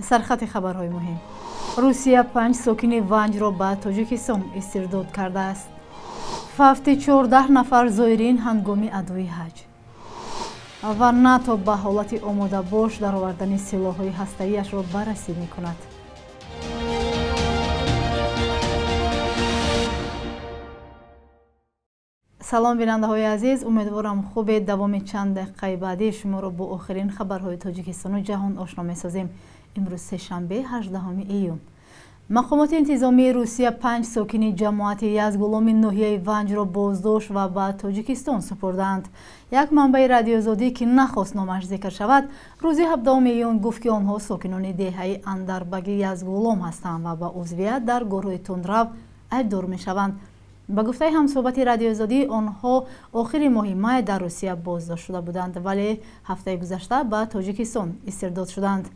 سرخط خبرهای مهم. روسیه 5 ساکن ونج را به تاجیکستان استرداد کرده است. فقط 14 نفر زائرین هنگام ادای حج. و ناتو به حالت آماده باش در آوردن سلاح‌های هسته‌ای‌اش را بررسی می‌کند. سلام بیننده‌های عزیز، امیدوارم خوب. دوام چند دقیقه بعدی شما را با آخرین خبرهای تاجیکستان و جهان آشنا می‌سازیم. امروز سه‌شنبه 18 ایون. مقامات انتظامی روسیه 5 ساکن جماعت یزدگولام ناحیه ونج را بازداشت و به تاجیکستان سپردند. یک منبع رادیوزادی که نخواست نامش ذکر شود، روز 17 ایون گفت که آنها ساکنان دهه اندربگ یزدگولام هستند و به عضویت در گروه تندرو ایبدار می‌شوند. با گفته همصحبت رادیوزادی، آنها آخر ماه مای در روسیه بازداشت شده بودند ولی هفته گذشته به تاجیکستان استرداد شدند.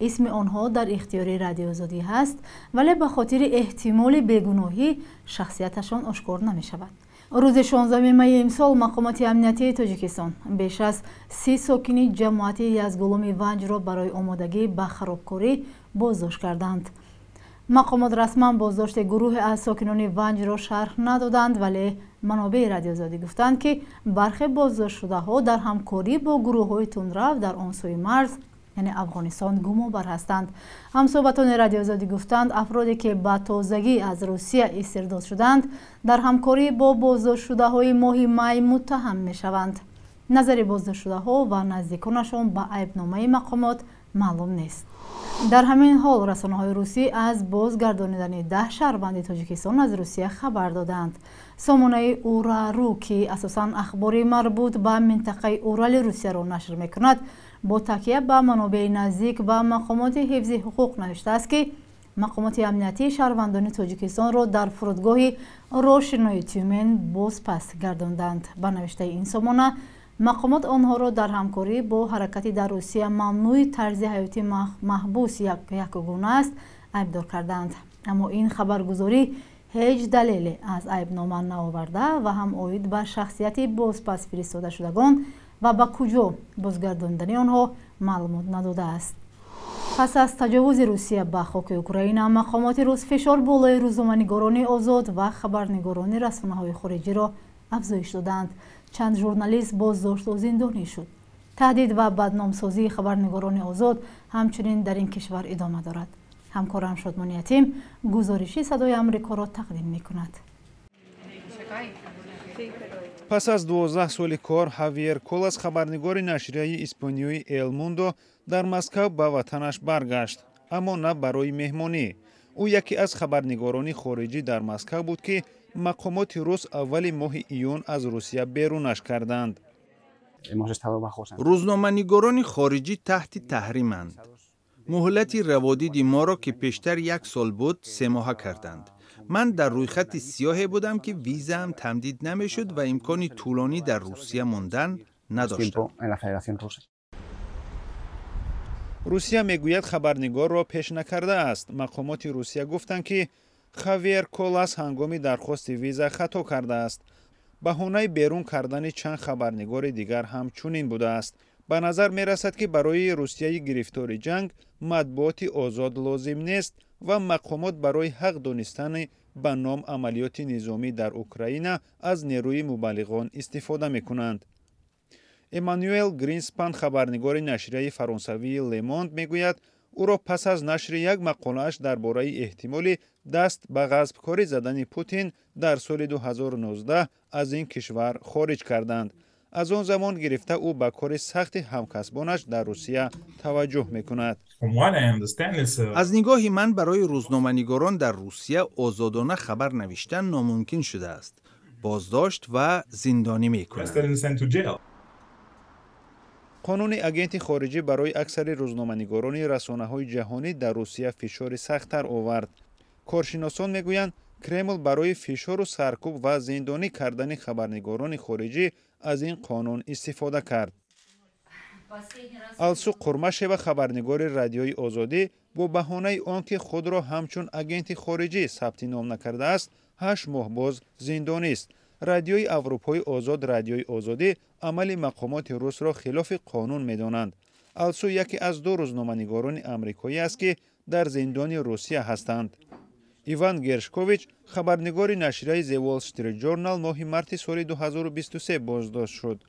اسم آنها در اختیار رادیوزادی هست ولی به خاطر احتمال بیگناهی شخصیتشان آشکار نمی شود. روز 16 می امسال مقامات امنیتی تاجیکستان بیش از 30 ساکن جماعت یزدگولام ونج را برای آمادگی به خرابکاری بازداشت کردند. مقامات رسما بازداشت گروه از ساکنان ونج را شرح ندادند ولی منابع رادیوزادی گفتند که برخی بازداشت شده ها در همکاری با گروه های تندرو در آن سوی مرز یعنی افغانستان گم‌آور هستند. همصحبتان رادیوزادی گفتند افرادی که به تازگی از روسیه استرداد شدند در همکاری با بازداشت شده های ماه می متهم می شوند. نظر بازداشت شده ها و نزدیکانشان به عیبنامه مقامات معلوم نیست. در همین حال رسانه‌های روسی از بازگردانیدن 10 شهروند تاجیکستان از روسیه خبر دادند. سامانه اورارو که اساساً اخباری مربوط به منطقه اورال روسیه را نشر می‌کند، با تکیه به منابع نزدیک به مقامات حفظ حقوق نوشته است که مقامات امنیتی شهروندان تاجیکستان را در فرودگاه روشنای تیومن باز پس گرداندند. به نوشته این سامانه، مقامات آنها را در همکاری با حرکت در روسیه ممنوع طرز حیاتی محبوس یکگونه است ایبدار کردند. اما این خبرگزاری هیچ دلیلی از ایبنامه نآورده و هم عاید به شخصیت بازپس فرستاده شدگان و به کجا بازگرداندن آنها معلومات نداده است. پس از تجاوز روسیه به خاک اوکراین، مقامات روس فشار بالای روزنامه‌نگاران آزاد و خبرنگاران رسانه‌های خارجی را افزایش دادند. چند ژورنالیست بازداشت و زندانی شد. تهدید و بدنامسازی خبرنگاران آزاد همچنین در این کشور ادامه دارد. همکارم شادمانی یتیم گزارشی صدای آمریکا را تقدیم می‌کند. پس از 12 سال کار، هاویر کولас خبرنگار نشریه اسپانیایی ال موندو در مسکو به وطنش برگشت، اما نه برای مهمانی. او یکی از خبرنگاران خارجی در مسکو بود که مقامات روس اول ماه ایون از روسیه بیرونش کردند. روزنامه‌نگاران خارجی تحت تحریمند. مهلت روادید ما را که پیشتر 1 سال بود 3 ماه کردند. من در روی خط سیاه بودم که ویزام تمدید نمیشد و امکان طولانی در روسیه ماندن نداشتم. روسیه میگوید خبرنگار را پیش نکرده است. مقامات روسیه گفتند که هاویر کولас هنگام درخواست ویزا خطا کرده است. بهانه بیرون کردن چند خبرنگار دیگر هم چنین بوده است. به نظر می رسد که برای روسیه گرفتار جنگ مطبوعات آزاد لازم نیست و مقامات برای حق دانستن به نام عملیات نظامی در اوکراین از نیروی مبلغان استفاده می کنند. امانوئل گرینسپان خبرنگار نشریه فرانسوی لموند میگوید او را پس از نشر یک مقاله‌اش درباره احتمال دست به غصب‌کاری زدن پوتین در سال 2019 از این کشور خارج کردند. از آن زمان گرفته او به کار سخت همکسبانش در روسیه توجه میکند. از نگاه من برای روزنامه‌نگاران در روسیه آزادانه خبر نوشتن ناممکن شده است. بازداشت و زندانی میکنند. قانون اگنت خارجی برای اکثر روزنامه‌نگاران رسانه‌های جهانی در روسیه فشار سخت‌تر آورد. کارشناسان میگویند کرمل برای فشار و سرکوب و زندانی کردن خبرنگاران خارجی از این قانون استفاده کرد. السو قرمشeva خبرنگار رادیوی آزادی با بهانه آنکه خود را همچون اگنت خارجی ثبت نام نکرده است 8 ماه باز زندانی است. رادیوی اروپای آزاد رادیوی آزادی عمل مقامات روس را خلاف قانون می‌دانند. алсу яке аз ду рӯзноманигорони амрикоӣ аст ки дар зиндони Русия ҳастанд. Иван Гершкович, хабарнигори нашрияи The Wall Street Journal, моҳи марти соли 2023 боздошт шуд.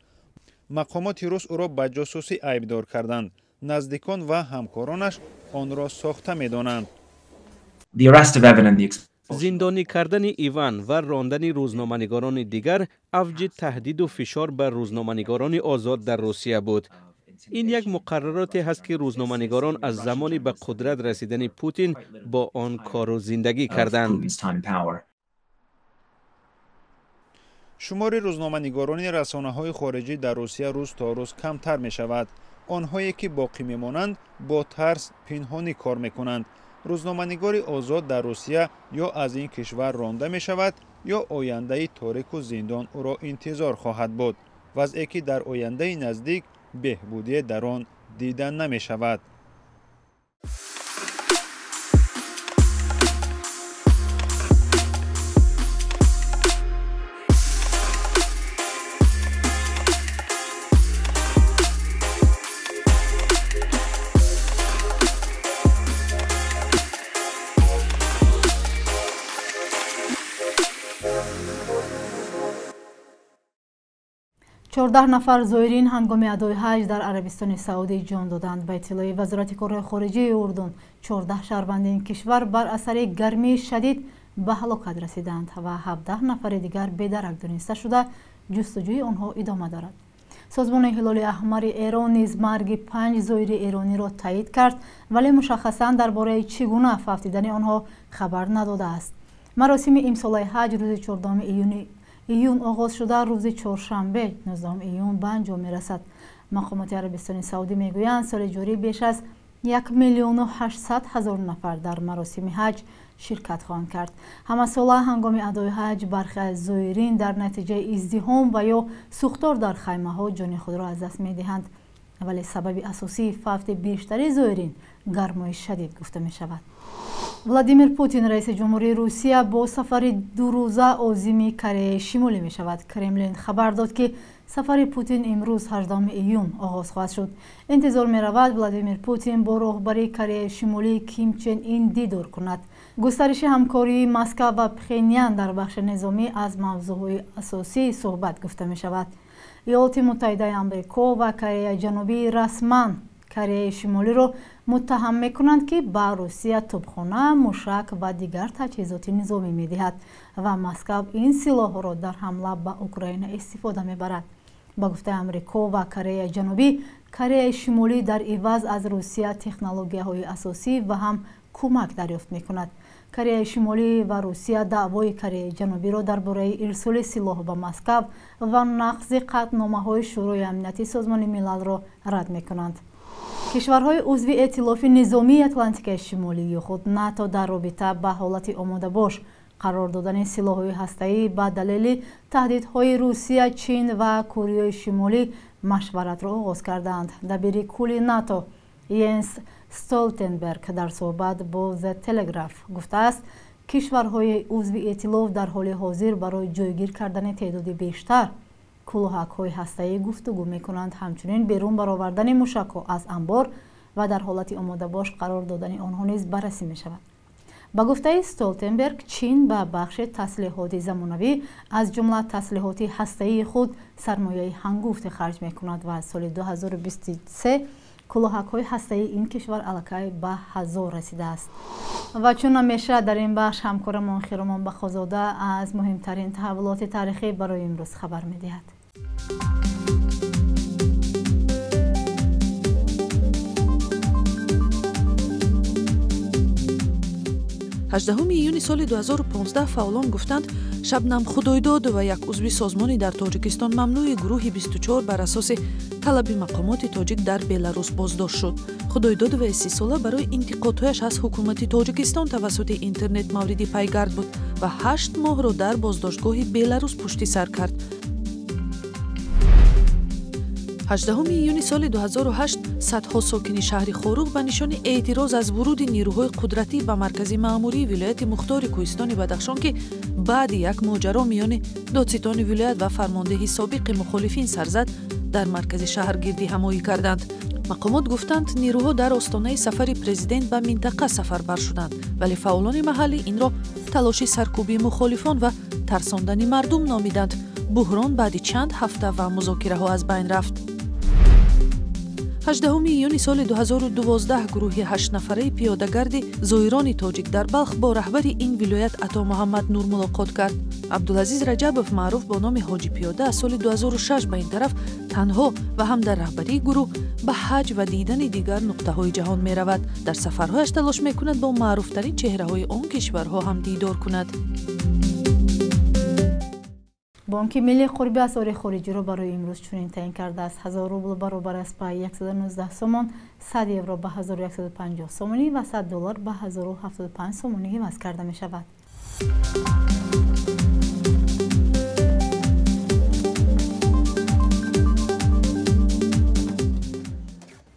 мақомоти рус ӯро ба ҷосусӣ айбдор карданд. наздикон ва ҳамкоронаш онро сохта медонанд. зиндонӣ кардани Иван ва рондани рӯзноманигорони дигар авҷи таҳдиду фишор ба рӯзноманигорони озод дар Русия буд. ин як муқаррароте ҳаст ки рӯзноманигорон аз замони ба қудрат расидани Путин бо он кору зиндагӣ карданд. шумори рӯзноманигорони расонаҳои хориҷӣ дар Русия рӯз то рӯз камтар мешавад. онҳое ки боқӣ мемонанд бо тарс пинҳонӣ кор мекунанд. рӯзноманигори озод дар Русия ё аз ин кишвар ронда мешавад, ё ояндаи торику зиндон ӯро интизор хоҳад буд. вазъе ки дар ояндаи наздик беҳбудие дар он дида намешавад. چهارده نفر زایرین هنگام ادای حج در عربستان سعودی جان دادند. به اطلاع وزارت کارهای خارجه اردن 14 شهروند این کشور بر اثر گرمی شدید به هلاکت رسیدند و 17 نفر دیگر بی‌درک دانسته شده جستجوی آنها ادامه دارد. سازمان هلال احمر ایران نیز مرگ 5 زایر ایرانی را تایید کرد ولی مشخصاً درباره چگونه فوتیدن آنها خبر نداده است. مراسم امسال حج روز 14 ایون آغاز شده روز چهارشنبه 19 ایون به انجام می‌رسد. مقامات عربستان سعودی میگویند سال جاری بیش از 1,800,000 نفر در مراسم حج شرکت خواهند کرد. همه ساله هنگام ادای حج برخی از زایرین در نتیجه ازدحام و یا سوختار در خیمه‌ها جان خود را از دست می‌دهند، ولی سبب اساسی فوت بیشتر زایرین گرمای شدید گفته می‌شود. ولادیمیر پوتین رئیس جمهوری روسیه با سفر 2 روزه عازم کره شمالی می شود. کرملین خبر داد که سفر پوتین امروز 18 ایون آغاز خواهد شد. انتظار می رود ولادیمیر پوتین با رهبر کره شمالی کیم چن این دیدار کند. گسترش همکاری مسکو و پخینیان در بخش نظامی از موضوعهای اساسی صحبت گفته می شود. ایالات متحده آمریکا و کره جنوبی رسما کره شمالی را متهم میکنند که به روسیه توپخانه، موشک و دیگر تجهیزات نظامی میدهد و مسکو این سلاح را در حمله به اوکراین استفاده میبرد. با گفته آمریکا و کره جنوبی، کره شمالی در عوض از روسیه تکنولوژی‌های اساسی و هم کمک دریافت میکند. کره شمالی و روسیه دعوای کره جنوبی را درباره ارسال سلاح به مسکو و نقض قطعنامه‌های شورای امنیتی سازمان ملل را رد میکنند. کشورهای عضو ائتلاف نظامی اتلانتیک شمالی خود ناتو در رابطه با حالت آماده باش قرار دادن سلاح‌های هسته‌ای به دلیل تهدیدهای روسیه، چین و کره شمالی مشورت را آغاز کردند. دبیر کل ناتو ینس استولتنبرگ در صحبت با The Telegraph گفته است کشورهای عضو ائتلاف در حال حاضر برای جایگیر کردن تعداد بیشتر کلاهک‌های هسته‌ای گفتگو می‌کنند. همچنین بیرون برآوردن موشک‌ها از انبار و در حالت آماده باش قرار دادن آنها نیز بررسی می‌شود. با گفته استولتنبرگ، چین به بخش تسلیحات زمانوی از جمله تسلیحات هسته‌ای خود سرمایه هنگفت خرج می‌کند و از سال 2023 کلاهک‌های هسته‌ای این کشور الکی به 1000 رسیده است. و چون همیشه در این بخش همکارمان خیرمان بخازاده از مهمترین تحولات تاریخی برای امروز خبر می‌دهد. 18 июни соли 2015 фаъолон гуфтанд Шабнам Худойдод ва як узви созмони дар Тоҷикистон мамнӯи гурӯҳи 24 бар асоси талаби мақомоти тоҷик дар Беларус боздошт шуд. Худойдодова 30 сола барои интиқодҳояш аз ҳукумати Тоҷикистон тавассути интернет мавриди пайгард буд ва 8 моҳро дар боздоштгоҳи Беларус пушти сар кард. 18 июни соли 2008 садҳо сокини шаҳри Хорух ба нишони эътироз аз вуруди нирӯҳои қудратӣ ба маркази маъмурии вилояти мухтори Кӯҳистони Бадахшон ки баъди як моҷаро миёни додситони вилоят ва фармондеҳи собиқи мухолифин сар зад дар маркази шаҳр гирдиҳамоӣ карданд. мақомот гуфтанд нерӯҳо дар остонаи сафари президент ба минтақа сафарбар шуданд, вале фаъолони маҳаллӣ инро талоши саркӯбии мухолифон ва тарсондани мардум номиданд. буҳрон баъди чанд ҳафта ва музокираҳо аз байн рафт. 18 июни соли 2012 гурӯҳи 8 нафараи пиёдагарди зоирони тоҷик дар балх бо раҳбари ин вилоят Ато Муҳаммад Нур мулоқот кард. Абдулазиз Раҷабов, маъруф бо номи Ҳоҷи Пиёда, аз соли 2006 ба ин тараф танҳо ва ҳам дар раҳбарии гурӯҳ ба ҳаҷ ва дидани дигар нуқтаҳои ҷаҳон меравад. Дар сафарҳояш талош мекунад бо маъруфтарин чеҳраҳои он кишварҳо ҳам дидор кунад. бонки миллии қурби асъори хориҷиро барои имрӯз чунин таъин кардааст: 1000 рубл баробар аст ба 119 сомон, 100 евро ба 1150 сомонӣ ва 100 доллар ба 1075 сомонӣ вазн карда мешавад.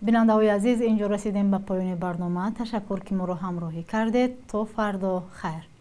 бинандаҳои азиз, инҷо расидем ба поёни барнома. ташаккур ки моро ҳамроҳӣ кардед. То фардо хайр.